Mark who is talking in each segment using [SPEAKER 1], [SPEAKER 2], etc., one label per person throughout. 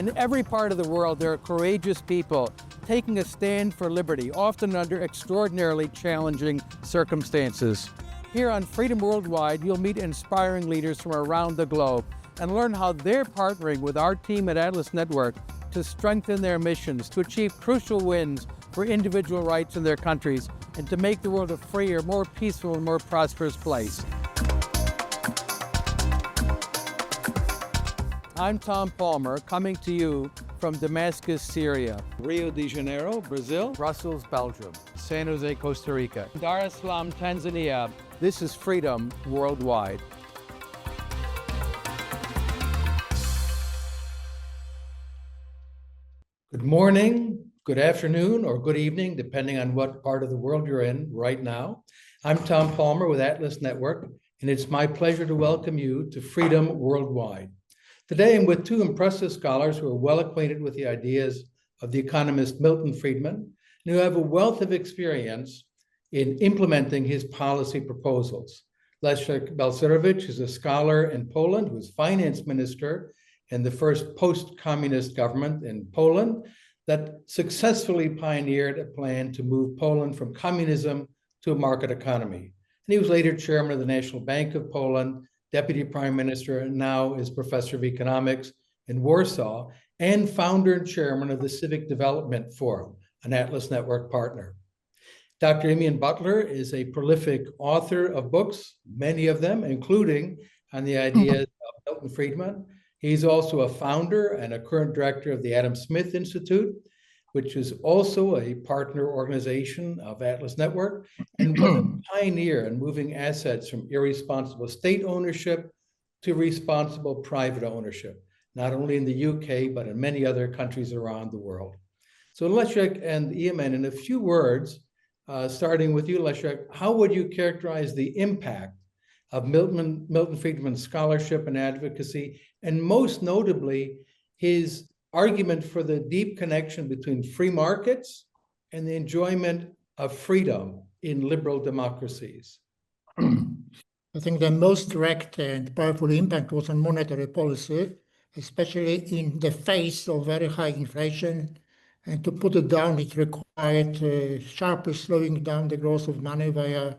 [SPEAKER 1] In every part of the world, there are courageous people taking a stand for liberty, often under extraordinarily challenging circumstances. Here on Freedom Worldwide, you'll meet inspiring leaders from around the globe and learn how they're partnering with our team at Atlas Network to strengthen their missions, to achieve crucial wins for individual rights in their countries, and to make the world a freer, more peaceful, and more prosperous place. I'm Tom Palmer, coming to you from Damascus, Syria, Rio de Janeiro, Brazil, Brussels, Belgium, San Jose, Costa Rica, Dar es Salaam, Tanzania. This is Freedom Worldwide. Good morning, good afternoon, or good evening, depending on what part of the world you're in right now. I'm Tom Palmer with Atlas Network, and it's my pleasure to welcome you to Freedom Worldwide. Today, I'm with two impressive scholars who are well acquainted with the ideas of the economist Milton Friedman, and who have a wealth of experience in implementing his policy proposals. Leszek Balcerowicz is a scholar in Poland who was finance minister in the first post-communist government in Poland that successfully pioneered a plan to move Poland from communism to a market economy. And he was later chairman of the National Bank of Poland, deputy prime minister, and now is professor of economics in Warsaw, and founder and chairman of the Civic Development Forum, an Atlas Network partner. Dr. Eamonn Butler is a prolific author of books, many of them, including on the ideas of Milton Friedman. He's also a founder and a current director of the Adam Smith Institute, which is also a partner organization of Atlas Network, and was a pioneer in moving assets from irresponsible state ownership to responsible private ownership, not only in the UK, but in many other countries around the world. So Leszek and Eamonn, in a few words, starting with you, Leszek, how would you characterize the impact of Milton Friedman's scholarship and advocacy, and most notably, his argument for the deep connection between free markets and the enjoyment of freedom in liberal democracies?
[SPEAKER 2] I think the most direct and powerful impact was on monetary policy, especially in the face of very high inflation. And to put it down, it required sharply slowing down the growth of money via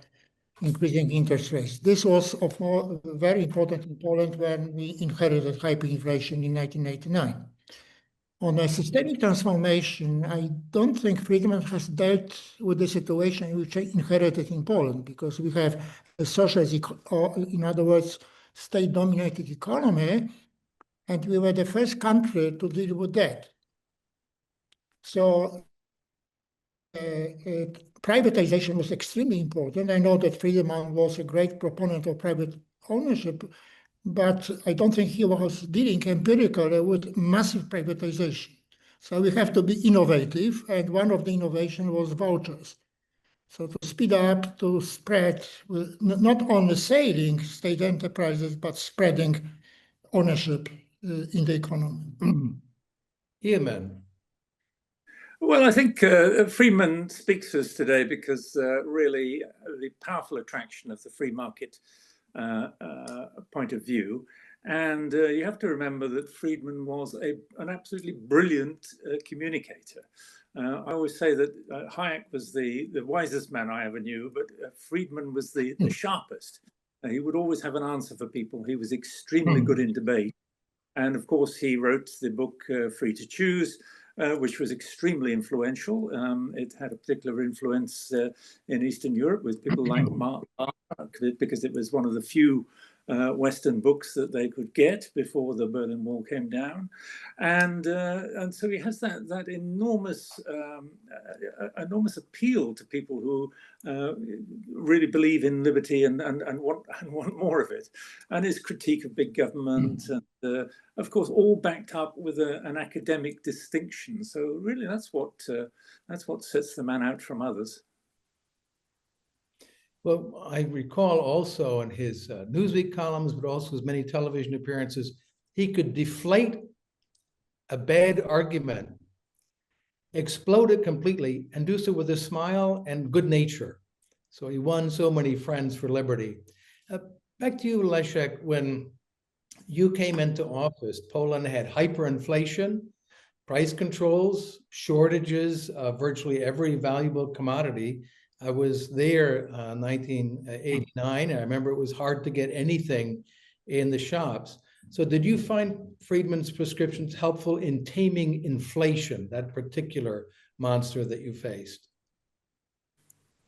[SPEAKER 2] increasing interest rates. This was very important in Poland when we inherited hyperinflation in 1989. On a systemic transformation, I don't think Friedman has dealt with the situation which I inherited in Poland, because we have a socialist, in other words, state-dominated economy, and we were the first country to deal with that. So privatization was extremely important. I know that Friedman was a great proponent of private ownership, but I don't think he was dealing empirically with massive privatization. So we have to be innovative, and one of the innovations was vouchers. So to speed up, to spread, not only saving state enterprises, but spreading ownership in the economy.
[SPEAKER 1] Eamonn.
[SPEAKER 3] Well, I think Friedman speaks to us today because really the powerful attraction of the free market point of view. And you have to remember that Friedman was an absolutely brilliant communicator. I always say that Hayek was the wisest man I ever knew, but Friedman was the sharpest. He would always have an answer for people. He was extremely good in debate. And of course, he wrote the book Free to Choose, which was extremely influential. It had a particular influence in Eastern Europe with people like Mark, because it was one of the few Western books that they could get before the Berlin Wall came down, and so he has that enormous appeal to people who really believe in liberty and want more of it, and his critique of big government, and of course all backed up with an academic distinction. So really, that's what sets the man out from others.
[SPEAKER 1] Well, I recall also in his Newsweek columns, but also his many television appearances, he could deflate a bad argument, explode it completely, and do so with a smile and good nature. So he won so many friends for liberty. Back to you, Leszek, when you came into office, Poland had hyperinflation, price controls, shortages of virtually every valuable commodity. I was there 1989, and I remember it was hard to get anything in the shops. So did you find Friedman's prescriptions helpful in taming inflation, that particular monster that you faced?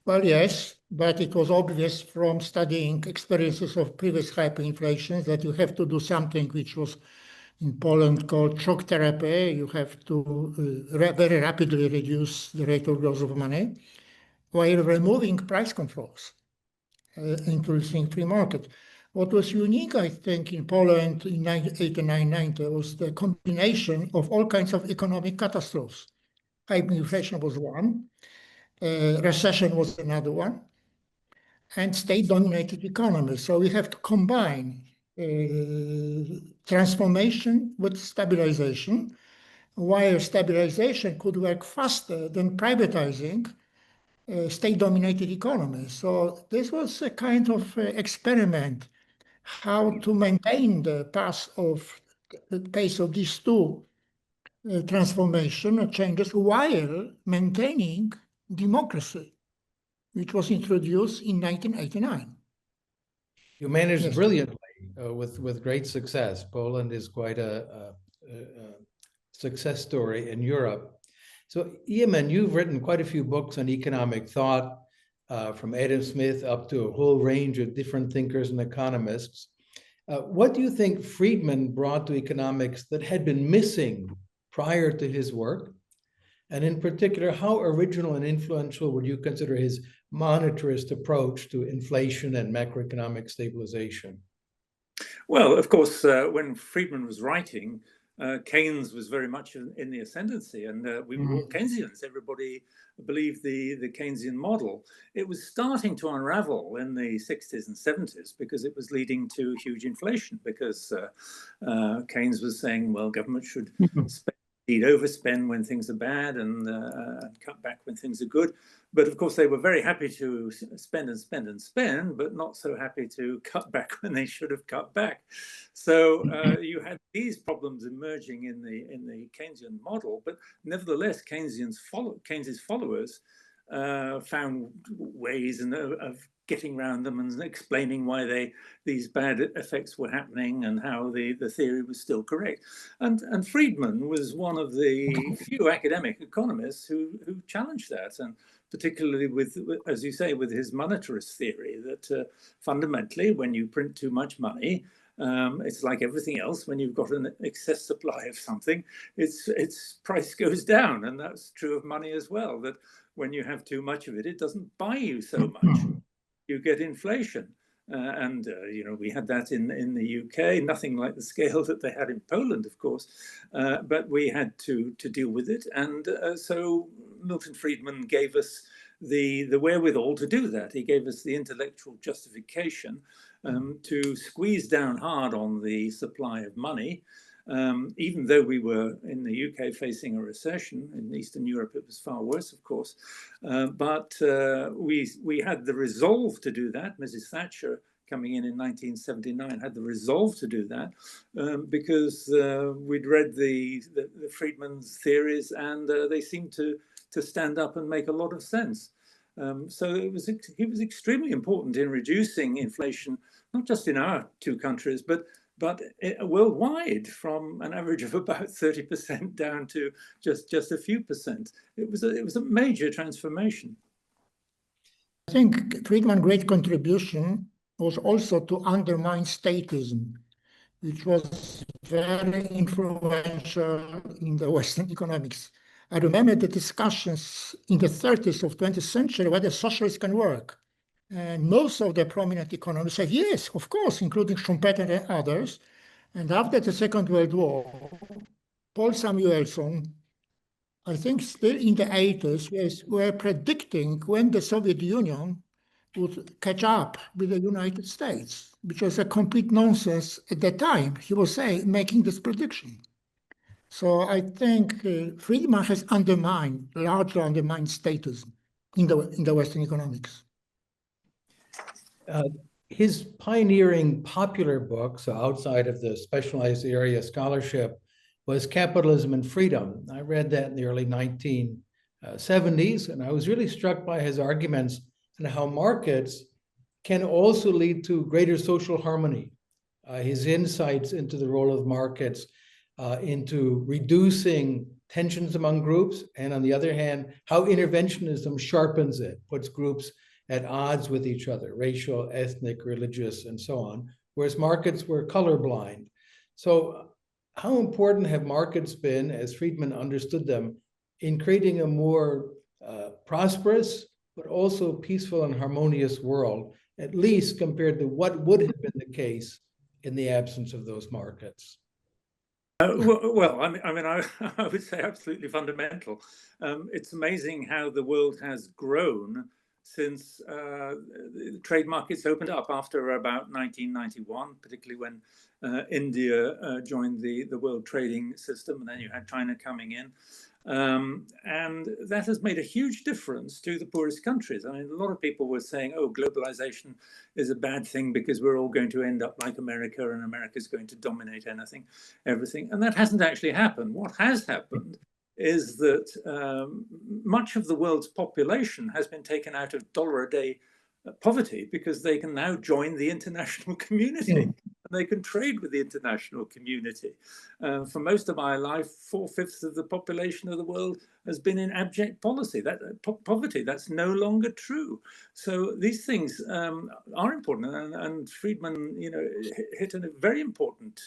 [SPEAKER 2] Well, yes, but it was obvious from studying experiences of previous hyperinflations that you have to do something which was in Poland called shock therapy. You have to very rapidly reduce the rate of growth of money while removing price controls, introducing free market. What was unique, I think, in Poland in 1989-90 was the combination of all kinds of economic catastrophes. Hyperinflation was one, recession was another one, and state-dominated economy. So we have to combine transformation with stabilization, while stabilization could work faster than privatizing state-dominated economy. So this was a kind of experiment, how to maintain the pace of these two transformation changes while maintaining democracy, which was introduced in 1989.
[SPEAKER 1] You managed
[SPEAKER 2] Yes.
[SPEAKER 1] brilliantly with great success. Poland is quite a success story in Europe. So, Eamonn, you've written quite a few books on economic thought, from Adam Smith up to a whole range of different thinkers and economists. What do you think Friedman brought to economics that had been missing prior to his work? And in particular, how original and influential would you consider his monetarist approach to inflation and macroeconomic stabilization?
[SPEAKER 3] Well, of course, when Friedman was writing, Keynes was very much in the ascendancy, and we were all Keynesians. Everybody believed the Keynesian model. It was starting to unravel in the 60s and 70s because it was leading to huge inflation, because Keynes was saying, well, government should overspend when things are bad and cut back when things are good. But of course, they were very happy to spend and spend and spend, but not so happy to cut back when they should have cut back. So you had these problems emerging in the Keynesian model, but nevertheless, Keynes's followers found ways of getting around them and explaining why these bad effects were happening and how the theory was still correct. And Friedman was one of the few academic economists who challenged that, and particularly with, as you say, with his monetarist theory that fundamentally, when you print too much money, it's like everything else. When you've got an excess supply of something, its price goes down, and that's true of money as well. That when you have too much of it, it doesn't buy you so much. You get inflation, and we had that in the UK. Nothing like the scale that they had in Poland, of course, but we had to deal with it, and so Milton Friedman gave us the wherewithal to do that. He gave us the intellectual justification to squeeze down hard on the supply of money. Even though we were in the UK facing a recession, in Eastern Europe it was far worse, of course. But we had the resolve to do that. Mrs. Thatcher, coming in 1979, had the resolve to do that because we'd read the Friedman's theories, and they seemed to stand up and make a lot of sense. So he was extremely important in reducing inflation, not just in our two countries, but worldwide, from an average of about 30% down to just a few percent. It was a major transformation.
[SPEAKER 2] I think Friedman's great contribution was also to undermine statism, which was very influential in the Western economics. I remember the discussions in the 30s of 20th century whether socialists can work. And most of the prominent economists said, yes, of course, including Schumpeter and others. And after the Second World War, Paul Samuelson, I think still in the 80s, were predicting when the Soviet Union would catch up with the United States, which was a complete nonsense at the time. He was making this prediction. So I think Friedman has largely undermined statism in the Western economics.
[SPEAKER 1] His pioneering popular books, outside of the specialized area scholarship, was Capitalism and Freedom. I read that in the early 1970s, and I was really struck by his arguments and how markets can also lead to greater social harmony. His insights into the role of markets, into reducing tensions among groups, and on the other hand, how interventionism sharpens it, puts groups at odds with each other, racial, ethnic, religious, and so on, whereas markets were colorblind. So how important have markets been, as Friedman understood them, in creating a more prosperous, but also peaceful and harmonious world, at least compared to what would have been the case in the absence of those markets?
[SPEAKER 3] Well, I would say absolutely fundamental. It's amazing how the world has grown since the trade markets opened up after about 1991, particularly when India joined the world trading system, and then you had China coming in. And that has made a huge difference to the poorest countries. I mean, a lot of people were saying, oh, globalization is a bad thing because we're all going to end up like America and America's going to dominate everything. And that hasn't actually happened. What has happened is that much of the world's population has been taken out of $1-a-day poverty because they can now join the international community. And they can trade with the international community. For most of my life, 4/5 of the population of the world has been in abject poverty. That's no longer true. So these things are important, and Friedman, hit a very important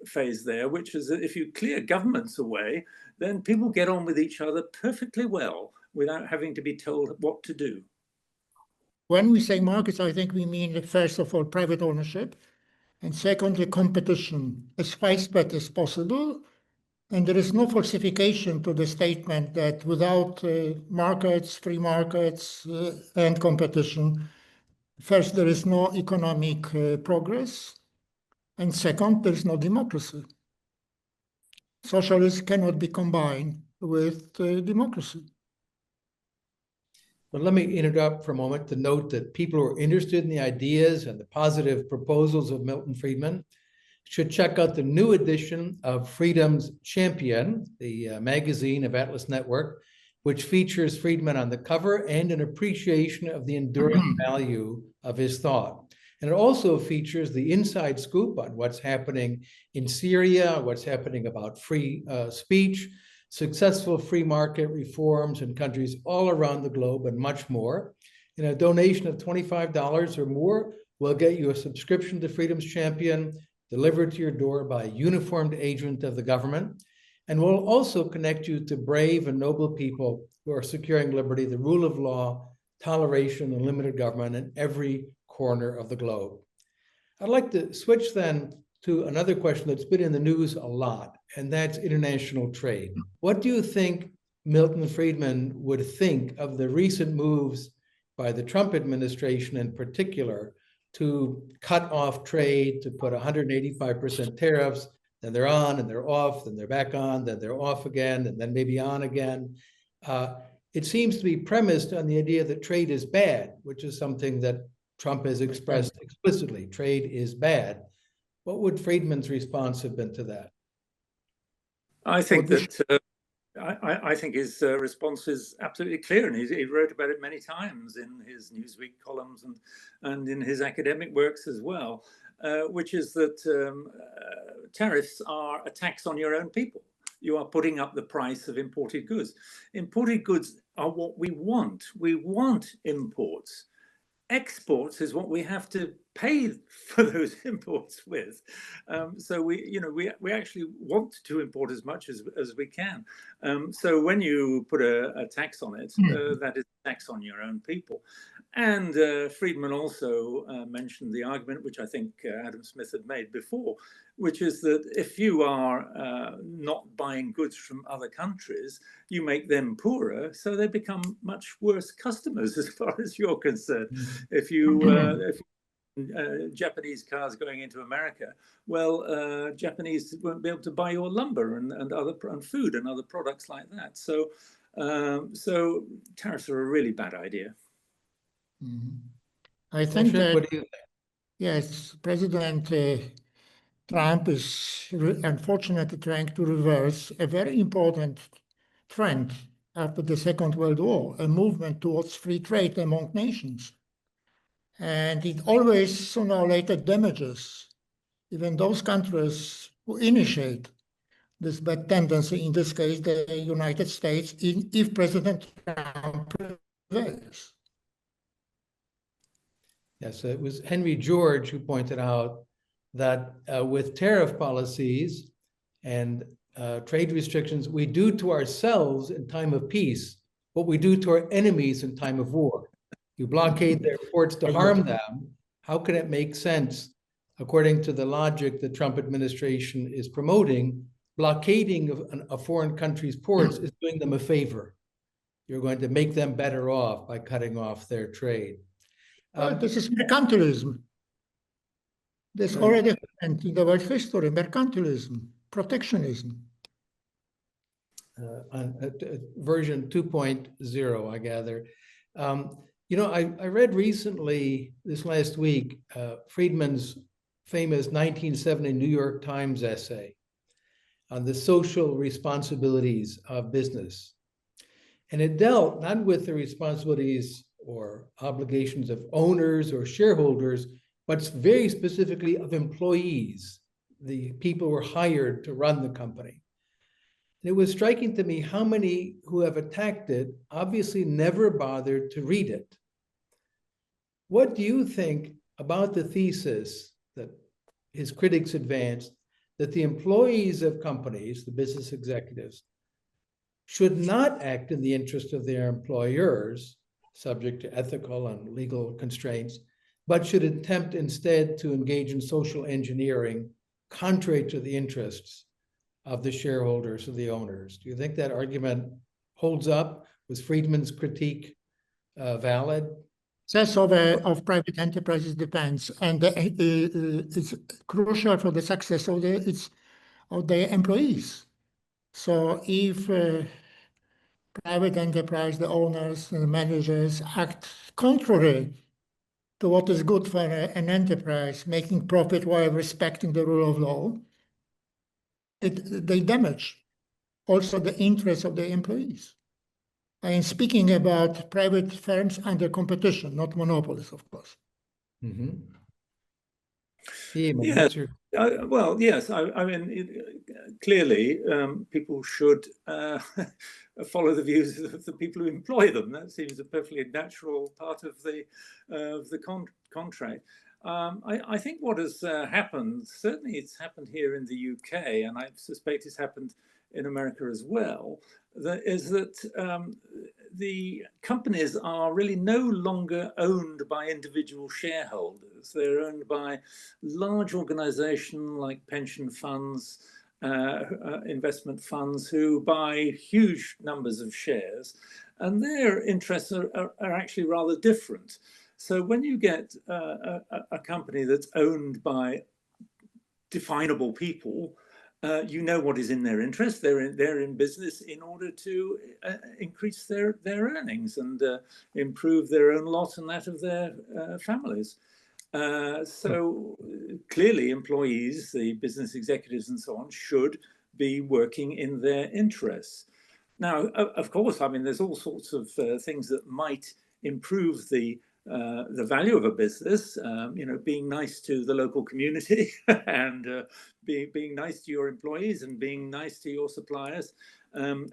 [SPEAKER 3] phase there, which is that if you clear governments away, then people get on with each other perfectly well without having to be told what to do.
[SPEAKER 2] When we say markets, I think we mean, first of all, private ownership, and secondly, competition as widespread as possible. And there is no falsification to the statement that without markets, free markets, and competition, first, there is no economic progress, and second, there is no democracy. Socialism cannot be combined with democracy.
[SPEAKER 1] Well, let me interrupt for a moment to note that people who are interested in the ideas and the positive proposals of Milton Friedman should check out the new edition of Freedom's Champion, the magazine of Atlas Network, which features Friedman on the cover and an appreciation of the enduring value of his thought. And it also features the inside scoop on what's happening in Syria, what's happening about free speech, successful free market reforms in countries all around the globe, and much more. And a donation of $25 or more will get you a subscription to Freedom's Champion delivered to your door by a uniformed agent of the government, and will also connect you to brave and noble people who are securing liberty, the rule of law, toleration, and limited government in every corner of the globe. I'd like to switch then to another question that's been in the news a lot, and that's international trade. What do you think Milton Friedman would think of the recent moves by the Trump administration in particular to cut off trade, to put 185% tariffs, then they're on and they're off, then they're back on, then they're off again, and then maybe on again? It seems to be premised on the idea that trade is bad, which is something that Trump has expressed explicitly. Trade is bad. What would Friedman's response have been to that?
[SPEAKER 3] I think I think his response is absolutely clear, and he wrote about it many times in his Newsweek columns and in his academic works as well, which is that tariffs are a tax on your own people. You are putting up the price of imported goods. Imported goods are what we want. We want imports. Exports is what we have to pay for those imports with. So we actually want to import as much as we can. So when you put a tax on it, that is a tax on your own people. And Friedman also mentioned the argument, which I think Adam Smith had made before, which is that if you are not buying goods from other countries, you make them poorer, so they become much worse customers as far as you're concerned. If Japanese cars going into America, well, Japanese won't be able to buy your lumber and food and other products like that. So, so tariffs are a really bad idea.
[SPEAKER 2] I think
[SPEAKER 1] Leszek, what do you think?
[SPEAKER 2] yes, President Trump is unfortunately trying to reverse a very important trend after the Second World War, a movement towards free trade among nations. And it always sooner or later damages even those countries who initiate this bad tendency, in this case, the United States, if President Trump prevails.
[SPEAKER 1] Yes, it was Henry George who pointed out that with tariff policies and trade restrictions, we do to ourselves in time of peace what we do to our enemies in time of war. You blockade their ports to harm them. How can it make sense, according to the logic the Trump administration is promoting? Blockading of a foreign country's ports is doing them a favor. You're going to make them better off by cutting off their trade.
[SPEAKER 2] This is mercantilism. This already happened in the world history, mercantilism, protectionism.
[SPEAKER 1] Version 2.0, I gather. I read recently, this last week, Friedman's famous 1970 New York Times essay on the social responsibilities of business. And it dealt not with the responsibilities or obligations of owners or shareholders, but very specifically of employees, the people who were hired to run the company. And it was striking to me how many who have attacked it obviously never bothered to read it. What do you think about the thesis that his critics advanced, that the employees of companies, the business executives, should not act in the interest of their employers, subject to ethical and legal constraints, but should attempt instead to engage in social engineering contrary to the interests of the shareholders or the owners? Do you think that argument holds up? Was Friedman's critique valid?
[SPEAKER 2] Success of private enterprises depends, and it's crucial for the success of the employees. So if private enterprise, the owners and the managers act contrary to what is good for an enterprise, making profit while respecting the rule of law, they damage also the interests of the employees. I am speaking about private firms under competition, not monopolies, of course.
[SPEAKER 1] Mm-hmm.
[SPEAKER 3] Yes. Well, yes. I mean, clearly, people should follow the views of the people who employ them. That seems a perfectly natural part of the contract. I think what has happened, certainly it's happened here in the UK, and I suspect it's happened in America as well, is that the companies are really no longer owned by individual shareholders. They're owned by large organizations like pension funds, investment funds, who buy huge numbers of shares, and their interests are actually rather different. So when you get a company that's owned by definable people, you know what is in their interest. They're in business in order to increase their earnings and improve their own lot and that of their families. So clearly employees, the business executives and so on, should be working in their interests. Now, of course, I mean, there's all sorts of things that might improve the value of a business, being nice to the local community and being nice to your employees and being nice to your suppliers, and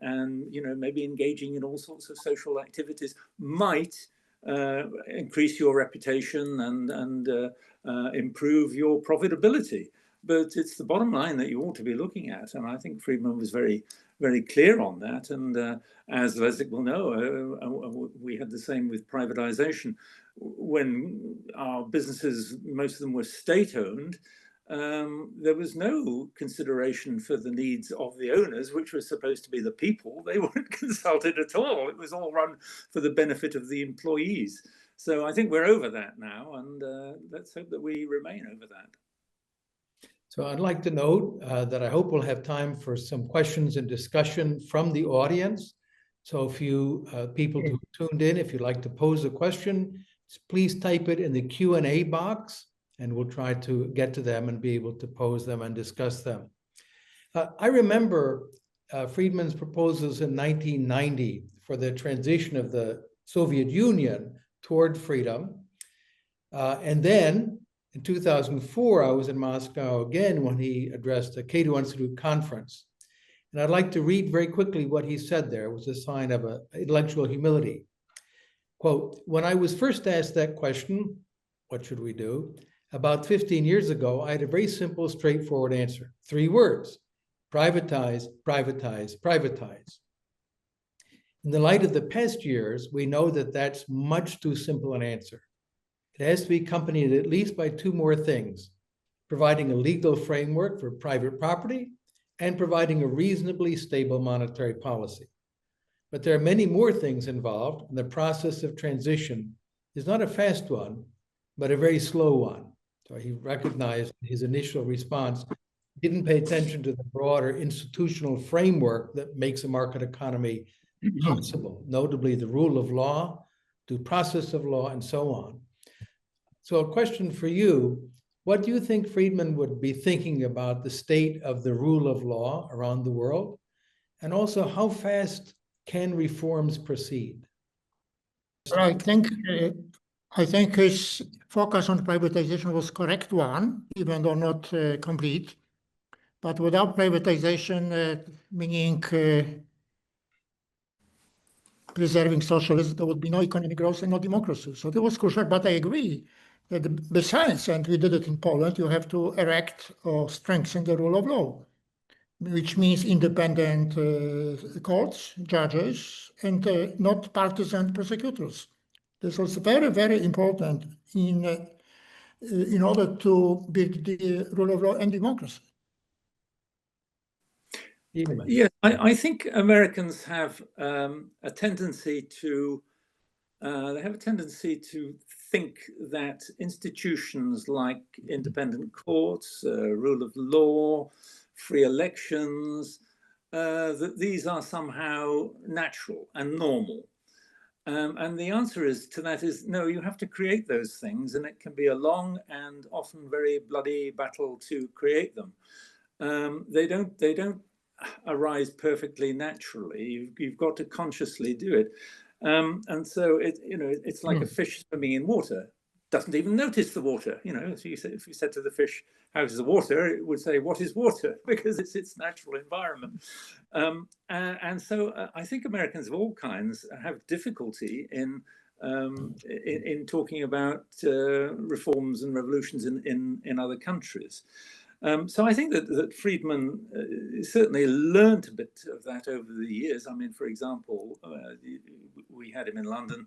[SPEAKER 3] maybe engaging in all sorts of social activities might increase your reputation and improve your profitability. But it's the bottom line that you ought to be looking at, and I think Friedman was very, very clear on that. And as Leszek will know, we had the same with privatization. When our businesses, most of them were state-owned, there was no consideration for the needs of the owners, which were supposed to be the people. They weren't consulted at all. It was all run for the benefit of the employees. So I think we're over that now, and let's hope that we remain over that.
[SPEAKER 1] So I'd like to note that I hope we'll have time for some questions and discussion from the audience. So if you people who tuned in, if you'd like to pose a question, please type it in the Q&A box and we'll try to get to them and be able to pose them and discuss them. I remember Friedman's proposals in 1990 for the transition of the Soviet Union toward freedom. And then in 2004, I was in Moscow again when he addressed the Cato Institute conference. And I'd like to read very quickly what he said there. It was a sign of intellectual humility. Quote, "When I was first asked that question, what should we do? About 15 years ago, I had a very simple, straightforward answer. 3 words, privatize, privatize, privatize. In the light of the past years, we know that that's much too simple an answer. It has to be accompanied at least by 2 more things, providing a legal framework for private property and providing a reasonably stable monetary policy. But there are many more things involved, and the process of transition is not a fast one, but a very slow one." So he recognized in his initial response, didn't pay attention to the broader institutional framework that makes a market economy possible, notably the rule of law, due process of law, and so on. So a question for you, what do you think Friedman would be thinking about the state of the rule of law around the world? And also, how fast can reforms proceed?
[SPEAKER 2] I think his focus on privatization was correct one, even though not complete. But without privatization, meaning preserving socialism, there would be no economic growth and no democracy. So that was crucial. But I agree that besides, and we did it in Poland, you have to erect or strengthen the rule of law, which means independent courts, judges, and not partisan prosecutors. This was very, very important in order to build the rule of law and democracy.
[SPEAKER 3] Yes, I think Americans have a tendency to think that institutions like independent courts, rule of law, free elections, that these are somehow natural and normal. And the answer to that is no, you have to create those things, and it can be a long and often very bloody battle to create them. They don't arise perfectly naturally. You've got to consciously do it. And so it's like a fish swimming in water, doesn't even notice the water. So if you said to the fish, "How is the water?" it would say, "What is water?" because it's its natural environment. And so I think Americans of all kinds have difficulty in talking about reforms and revolutions in other countries. So I think that Friedman certainly learned a bit of that over the years. I mean, for example, we had him in London,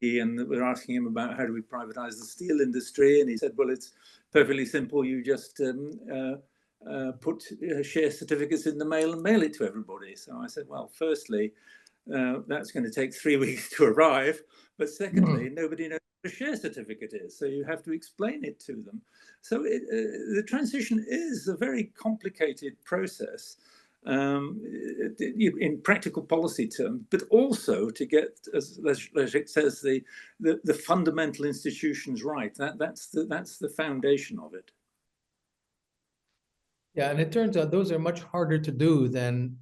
[SPEAKER 3] and we're asking him about how do we privatize the steel industry, and he said, "Well, it's perfectly simple. You just put share certificates in the mail and mail it to everybody." So I said, "Well, firstly, that's going to take 3 weeks to arrive, but secondly, nobody knows what a share certificate is, so you have to explain it to them." So the transition is a very complicated process in practical policy terms, but also to get, as Leszek says, the fundamental institutions right. That's the foundation of it.
[SPEAKER 1] Yeah, and it turns out those are much harder to do than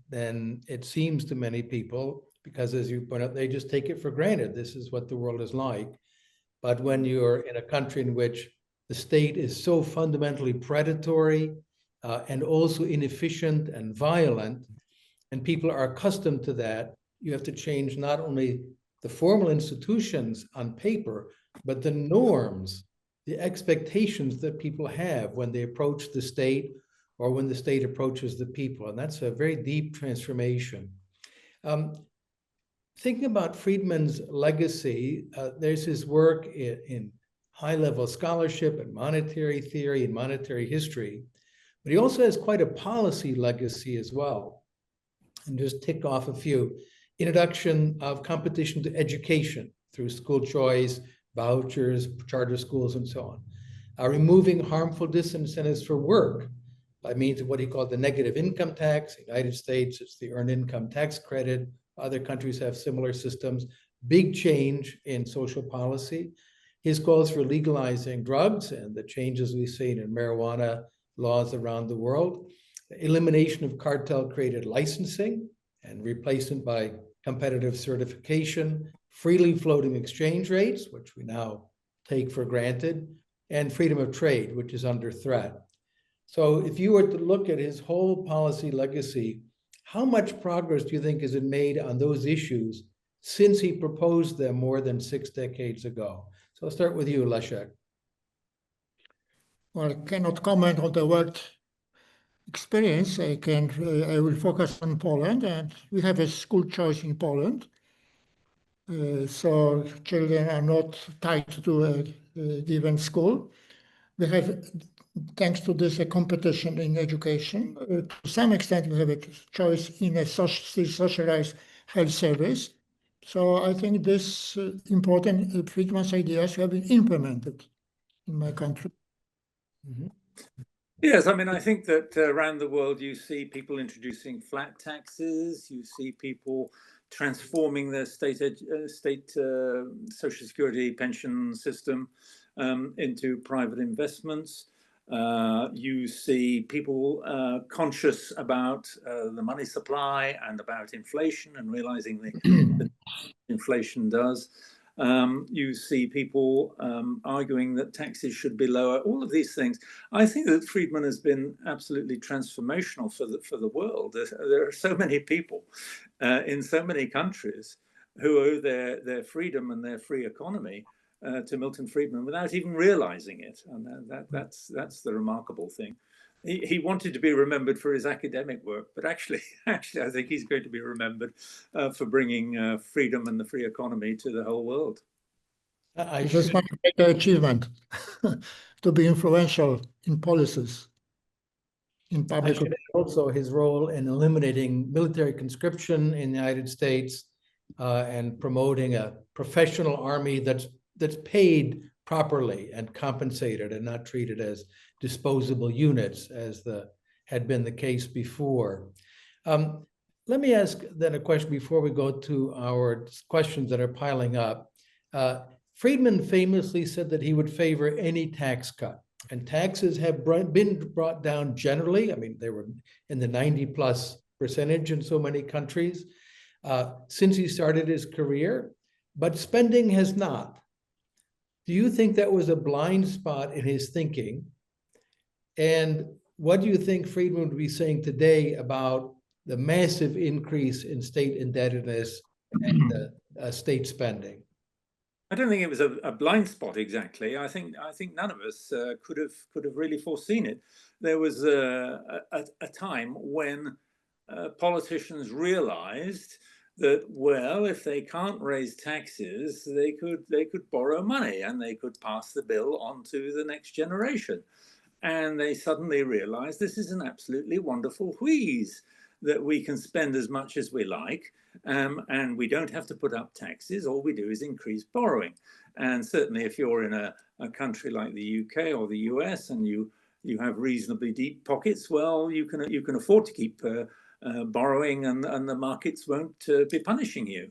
[SPEAKER 1] it seems to many people, because as you point out, they just take it for granted. This is what the world is like. But when you're in a country in which the state is so fundamentally predatory and also inefficient and violent, and people are accustomed to that, you have to change not only the formal institutions on paper, but the norms, the expectations that people have when they approach the state or when the state approaches the people. And that's a very deep transformation. Thinking about Friedman's legacy, there's his work in high-level scholarship and monetary theory and monetary history, but he also has quite a policy legacy as well. And just tick off a few. Introduction of competition to education through school choice, vouchers, charter schools, and so on. Removing harmful disincentives for work by means of what he called the negative income tax. In the United States, it's the earned income tax credit. Other countries have similar systems. Big change in social policy. his calls for legalizing drugs and the changes we've seen in marijuana laws around the world, elimination of cartel-created licensing and replacement by competitive certification, freely floating exchange rates, which we now take for granted, and freedom of trade, which is under threat. So if you were to look at his whole policy legacy, how much progress do you think has been made on those issues since he proposed them more than 6 decades ago? So I'll start with you, Leszek.
[SPEAKER 2] Well, I cannot comment on the world experience. I will focus on Poland, and we have a school choice in Poland. So children are not tied to a given school. We have, thanks to this, a competition in education. To some extent, we have a choice in a socialized health service. So I think this important Friedman's ideas have been implemented in my country.
[SPEAKER 1] Mm-hmm.
[SPEAKER 3] Yes, I mean, I think that around the world you see people introducing flat taxes, you see people transforming their state social security pension system into private investments. You see people conscious about the money supply and about inflation and realizing the inflation does. You see people arguing that taxes should be lower, all of these things. I think that Friedman has been absolutely transformational for the world. There are so many people in so many countries who owe their freedom and their free economy to Milton Friedman without even realizing it. And that's the remarkable thing. He wanted to be remembered for his academic work, but actually, I think he's going to be remembered for bringing freedom and the free economy to the whole world.
[SPEAKER 2] It is my great achievement to be influential in policies, in public.
[SPEAKER 1] I should add also his role in eliminating military conscription in the United States and promoting a professional army that's paid properly and compensated and not treated as disposable units as had been the case before. Let me ask then a question before we go to our questions that are piling up. Friedman famously said that he would favor any tax cut, and taxes have been brought down generally. I mean, they were in the 90+% in so many countries since he started his career, but spending has not. Do you think that was a blind spot in his thinking? And what do you think Friedman would be saying today about the massive increase in state indebtedness and state spending?
[SPEAKER 3] I don't think it was a blind spot exactly. I think none of us could have really foreseen it. There was a time when politicians realized that, well, if they can't raise taxes, they could borrow money and they could pass the bill on to the next generation. And they suddenly realized this is an absolutely wonderful wheeze, that we can spend as much as we like and we don't have to put up taxes. All we do is increase borrowing. And certainly if you're in a country like the UK or the US and you have reasonably deep pockets, well, you can afford to keep borrowing and the markets won't be punishing you.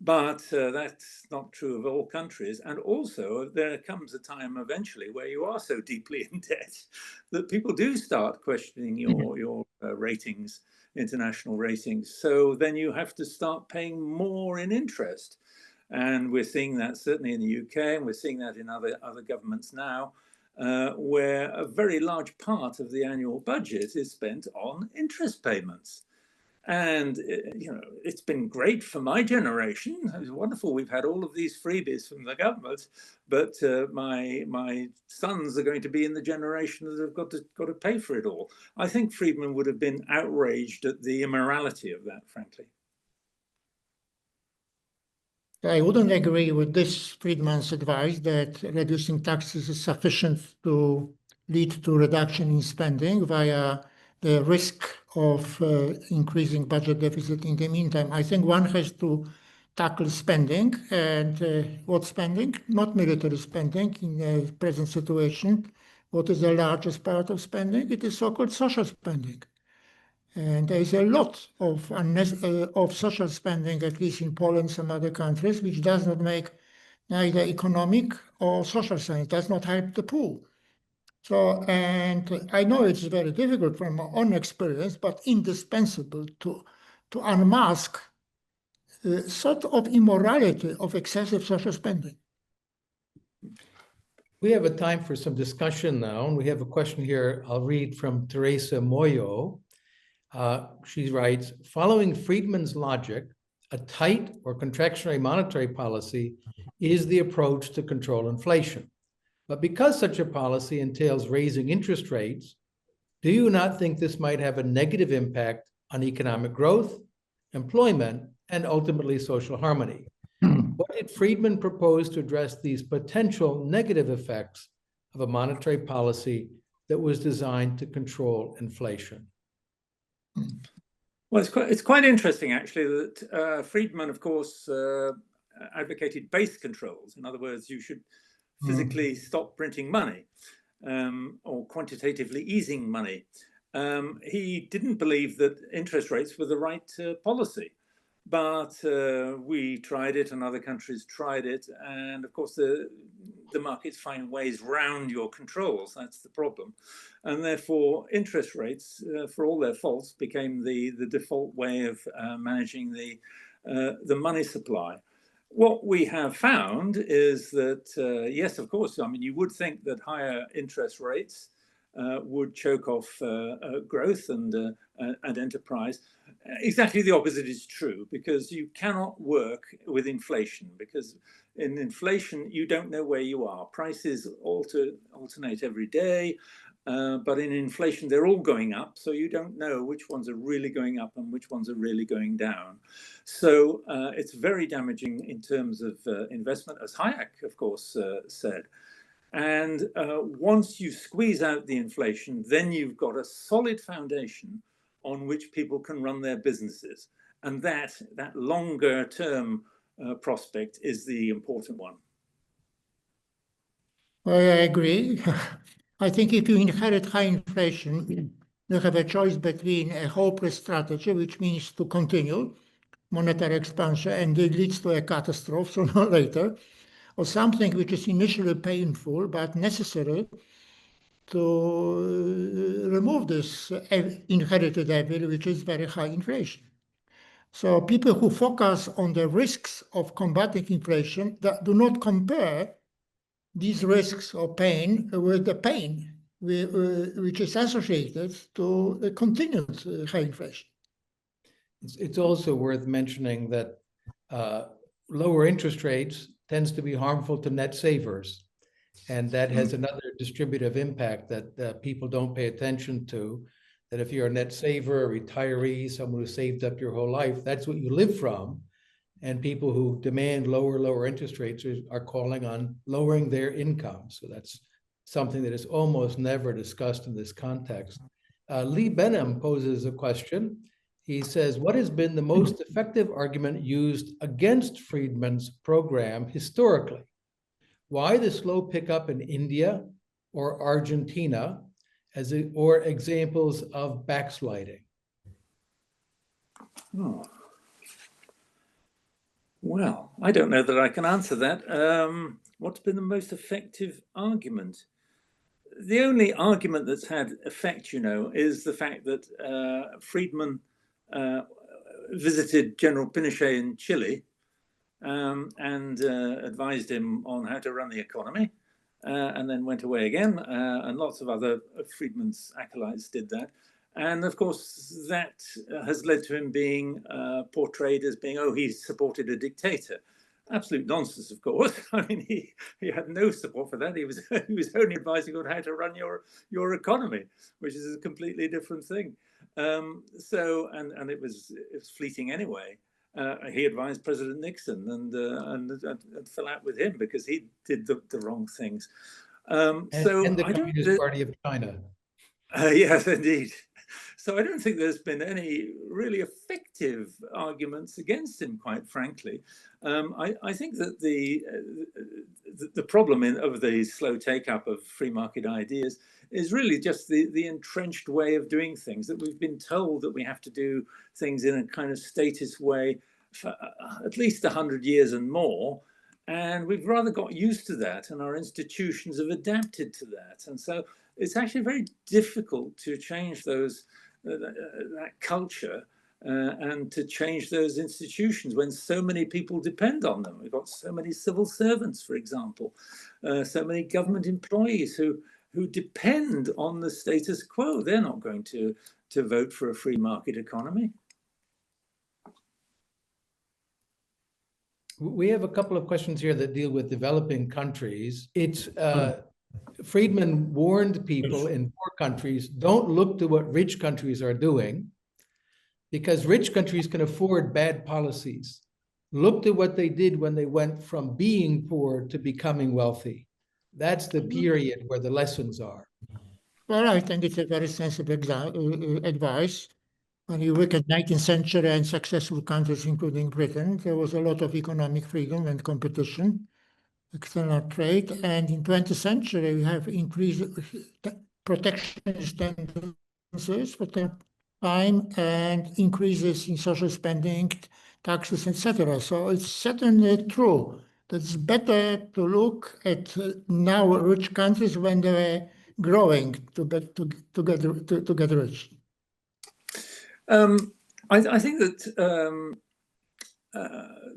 [SPEAKER 3] But that's not true of all countries. And also there comes a time eventually where you are so deeply in debt that people do start questioning your ratings, international ratings. So then you have to start paying more in interest. And we're seeing that certainly in the UK, and we're seeing that in other governments now, where a very large part of the annual budget is spent on interest payments. And it's been great for my generation. It's wonderful. We've had all of these freebies from the government, but my sons are going to be in the generation that have got to pay for it all. I think Friedman would have been outraged at the immorality of that, frankly.
[SPEAKER 2] I wouldn't agree with this Friedman's advice that reducing taxes is sufficient to lead to reduction in spending via the risk of increasing budget deficit in the meantime. I think one has to tackle spending, and what spending? Not military spending in the present situation. What is the largest part of spending? It is so-called social spending. And there is a lot of social spending, at least in Poland and some other countries, which does not make neither economic or social science, does not help the poor. So, and I know it's very difficult from my own experience, but indispensable to unmask sort of immorality of excessive social spending.
[SPEAKER 1] We have a time for some discussion now, and we have a question here. I'll read from Teresa Moyo. She writes, following Friedman's logic, a tight or contractionary monetary policy is the approach to control inflation. But because such a policy entails raising interest rates, do you not think this might have a negative impact on economic growth, employment, and ultimately social harmony? What did Friedman propose to address these potential negative effects of a monetary policy that was designed to control inflation?
[SPEAKER 3] Well, it's quite interesting, actually, that Friedman, of course, advocated base controls. In other words, you should physically stop printing money or quantitatively easing money. He didn't believe that interest rates were the right policy. But we tried it and other countries tried it. And of course, the markets find ways round your controls. That's the problem. And therefore, interest rates, for all their faults, became the default way of managing the money supply. What we have found is that, yes, of course, I mean, you would think that higher interest rates would choke off growth and enterprise. Exactly the opposite is true, because you cannot work with inflation, because in inflation, you don't know where you are. Prices alternate every day, but in inflation, they're all going up. So you don't know which ones are really going up and which ones are really going down. So it's very damaging in terms of investment, as Hayek, of course, said. And once you squeeze out the inflation, then you've got a solid foundation on which people can run their businesses. And that longer term prospect is the important one.
[SPEAKER 2] Well, I agree. I think if you inherit high inflation, you have a choice between a hopeless strategy, which means to continue monetary expansion, and it leads to a catastrophe sooner or later, or something which is initially painful but necessary to remove this inherited evil, which is very high inflation. So people who focus on the risks of combating inflation that do not compare these risks or pain with the pain which is associated to the continued high inflation.
[SPEAKER 1] It's also worth mentioning that lower interest rates tends to be harmful to net savers. And that has another distributive impact that people don't pay attention to, that if you're a net saver, a retiree, someone who saved up your whole life, that's what you live from. And people who demand lower interest rates are calling on lowering their income. So that's something that is almost never discussed in this context. Lee Benham poses a question. He says, what has been the most effective argument used against Friedman's program historically? Why the slow pickup in India or Argentina or examples of backsliding?
[SPEAKER 3] Oh. Well, I don't know that I can answer that. What's been the most effective argument? The only argument that's had effect, you know, is the fact that Friedman visited General Pinochet in Chile and advised him on how to run the economy, and then went away again. And lots of other Friedman's acolytes did that. And of course, that has led to him being portrayed as being, oh, he supported a dictator. Absolute nonsense, of course. I mean, he had no support for that. He was only advising on how to run your economy, which is a completely different thing. So it was fleeting anyway. He advised President Nixon and fell out with him because he did the wrong things.
[SPEAKER 1] And the Communist Party of China.
[SPEAKER 3] Yes, indeed. So I don't think there's been any really effective arguments against him, quite frankly. I think that the problem of the slow take-up of free market ideas is really just the entrenched way of doing things, that we've been told that we have to do things in a kind of status way for at least 100 years and more. And we've rather got used to that, and our institutions have adapted to that. And so it's actually very difficult to change those that culture and to change those institutions when so many people depend on them. We've got so many civil servants, for example, so many government employees who depend on the status quo. They're not going to vote for a free market economy.
[SPEAKER 1] We have a couple of questions here that deal with developing countries. It's Friedman warned people in poor countries, don't look to what rich countries are doing, because rich countries can afford bad policies. Look to what they did when they went from being poor to becoming wealthy. That's the period where the lessons are.
[SPEAKER 2] Well, I think it's a very sensible advice. When you look at 19th century and successful countries, including Britain, there was a lot of economic freedom and competition, external trade. And in 20th century, we have increased protectionist tendencies for time and increases in social spending, taxes, etc. So it's certainly true that it's better to look at now rich countries when they're growing to get rich.
[SPEAKER 3] I think that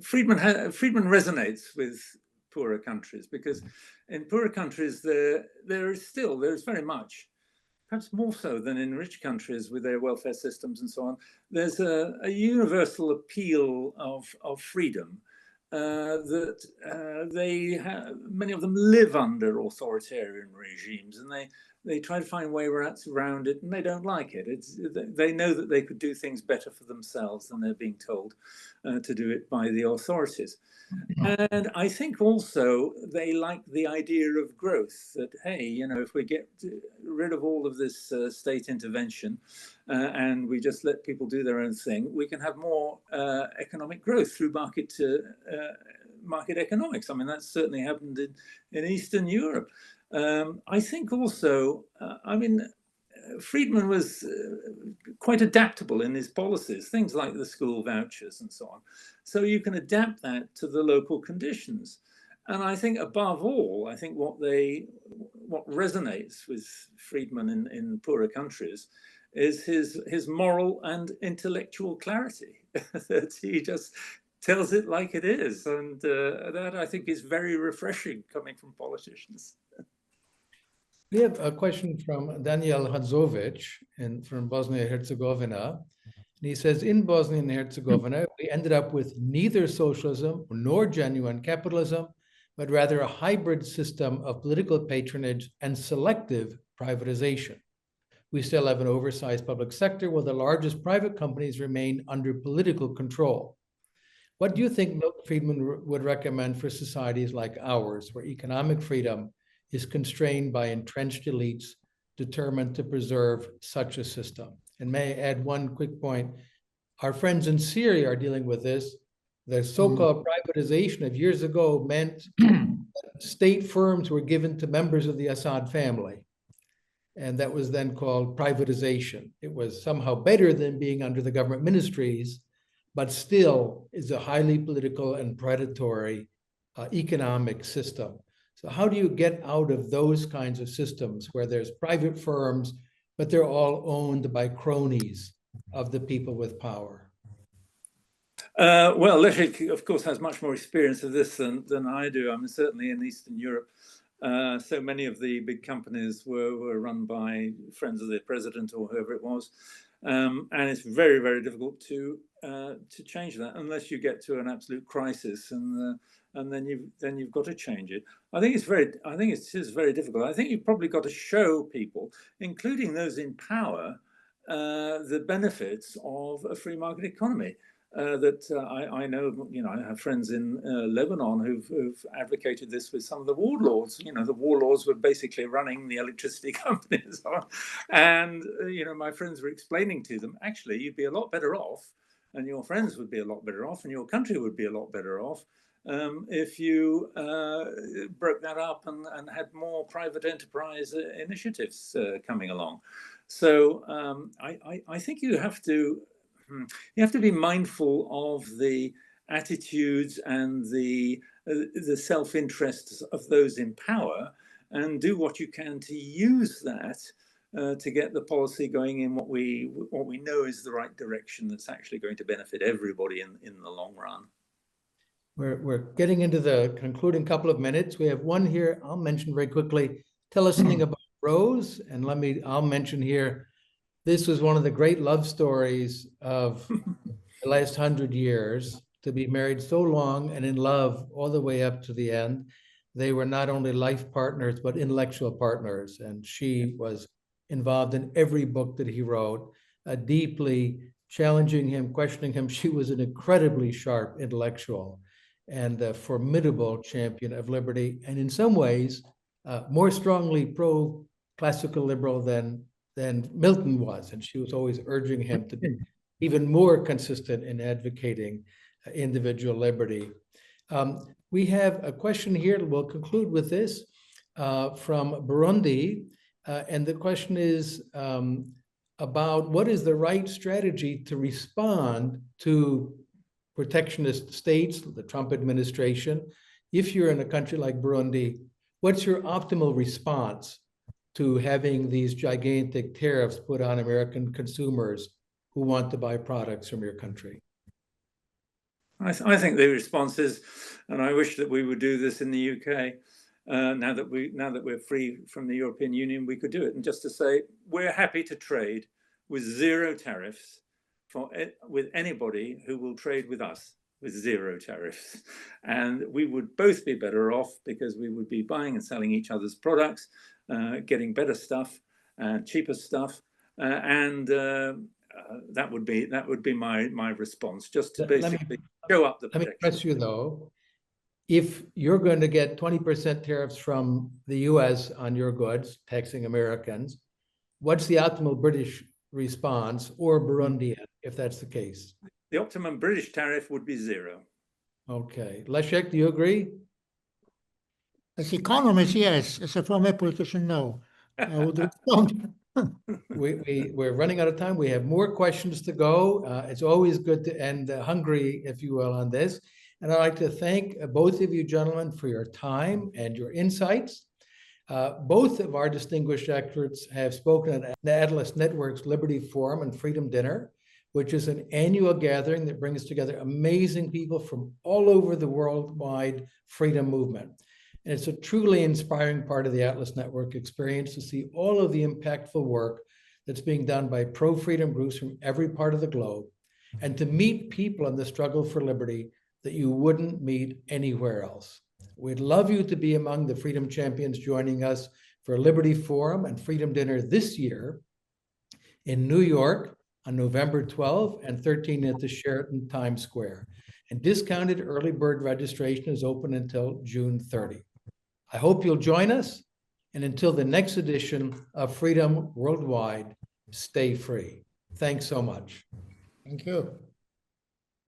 [SPEAKER 3] Friedman resonates with poorer countries, because in poorer countries there's very much, perhaps more so than in rich countries with their welfare systems and so on, there's a universal appeal of freedom that many of them live under authoritarian regimes, and they try to find ways around it, and they don't like it. They know that they could do things better for themselves than they're being told to do it by the authorities. And I think also they like the idea of growth, that, hey, you know, if we get rid of all of this state intervention and we just let people do their own thing, we can have more economic growth through market economics. I mean, that's certainly happened in Eastern Europe. I think also, Friedman was quite adaptable in his policies, things like the school vouchers and so on. So you can adapt that to the local conditions. And I think above all, I think what resonates with Friedman in poorer countries is his moral and intellectual clarity, that he just tells it like it is. And that, I think, is very refreshing coming from politicians.
[SPEAKER 1] We have a question from Daniel Hadzovic from Bosnia-Herzegovina. And he says, in Bosnia and Herzegovina, we ended up with neither socialism nor genuine capitalism, but rather a hybrid system of political patronage and selective privatization. We still have an oversized public sector where the largest private companies remain under political control. What do you think Milton Friedman would recommend for societies like ours, where economic freedom is constrained by entrenched elites determined to preserve such a system? And may I add one quick point? Our friends in Syria are dealing with this. The so-called privatization of years ago meant state firms were given to members of the Assad family. And that was then called privatization. It was somehow better than being under the government ministries, but still is a highly political and predatory economic system. So how do you get out of those kinds of systems where there's private firms, but they're all owned by cronies of the people with power?
[SPEAKER 3] Well, Leszek, of course, has much more experience of this than I do. I mean, certainly in Eastern Europe, so many of the big companies were run by friends of the president or whoever it was. And it's very, very difficult to change that unless you get to an absolute crisis, and then you've got to change it. I think it's very difficult. I think you've probably got to show people, including those in power, the benefits of a free market economy. I know, I have friends in Lebanon who've advocated this with some of the warlords. The warlords were basically running the electricity companies, and my friends were explaining to them, actually, you'd be a lot better off, and your friends would be a lot better off, and your country would be a lot better off if you broke that up and had more private enterprise initiatives coming along. So I think you have to be mindful of the attitudes and the the self-interests of those in power, and do what you can to use that to get the policy going in what we know is the right direction that's actually going to benefit everybody in the long run.
[SPEAKER 1] We're getting into the concluding couple of minutes. We have one here. I'll mention very quickly. Tell us something about Rose, and I'll mention here. This was one of the great love stories of the last 100 years, to be married so long and in love all the way up to the end. They were not only life partners, but intellectual partners. And she was involved in every book that he wrote, deeply challenging him, questioning him. She was an incredibly sharp intellectual and a formidable champion of liberty, and in some ways, more strongly pro-classical liberal than Milton was. And she was always urging him to be even more consistent in advocating individual liberty. We have a question here, we'll conclude with this, from Burundi. And the question is about what is the right strategy to respond to protectionist states, the Trump administration. If you're in a country like Burundi, what's your optimal response to having these gigantic tariffs put on American consumers who want to buy products from your country?
[SPEAKER 3] I think the response is, and I wish that we would do this in the UK, now that we're free from the European Union, we could do it. And just to say, we're happy to trade with zero tariffs with anybody who will trade with us with zero tariffs. And we would both be better off because we would be buying and selling each other's products, getting better stuff, cheaper stuff, and that would be my response, just to basically show up the protection.
[SPEAKER 1] Let me press you though. If you're going to get 20% tariffs from the US on your goods, taxing Americans, what's the optimal British response, or Burundian, if that's the case?
[SPEAKER 3] The optimum British tariff would be zero.
[SPEAKER 1] Okay. Leszek, do you agree?
[SPEAKER 2] As economist, yes. As a former politician, no. I would respond.
[SPEAKER 1] We're running out of time. We have more questions to go. It's always good to end hungry, if you will, on this. And I'd like to thank both of you gentlemen for your time and your insights. Both of our distinguished experts have spoken at Atlas Network's Liberty Forum and Freedom Dinner, which is an annual gathering that brings together amazing people from all over the worldwide freedom movement. And it's a truly inspiring part of the Atlas Network experience to see all of the impactful work that's being done by pro-freedom groups from every part of the globe, and to meet people in the struggle for liberty that you wouldn't meet anywhere else. We'd love you to be among the freedom champions joining us for Liberty Forum and Freedom Dinner this year in New York on November 12 and 13 at the Sheraton Times Square. And discounted early bird registration is open until June 30. I hope you'll join us. And until the next edition of Freedom Worldwide, stay free. Thanks so much.
[SPEAKER 2] Thank you.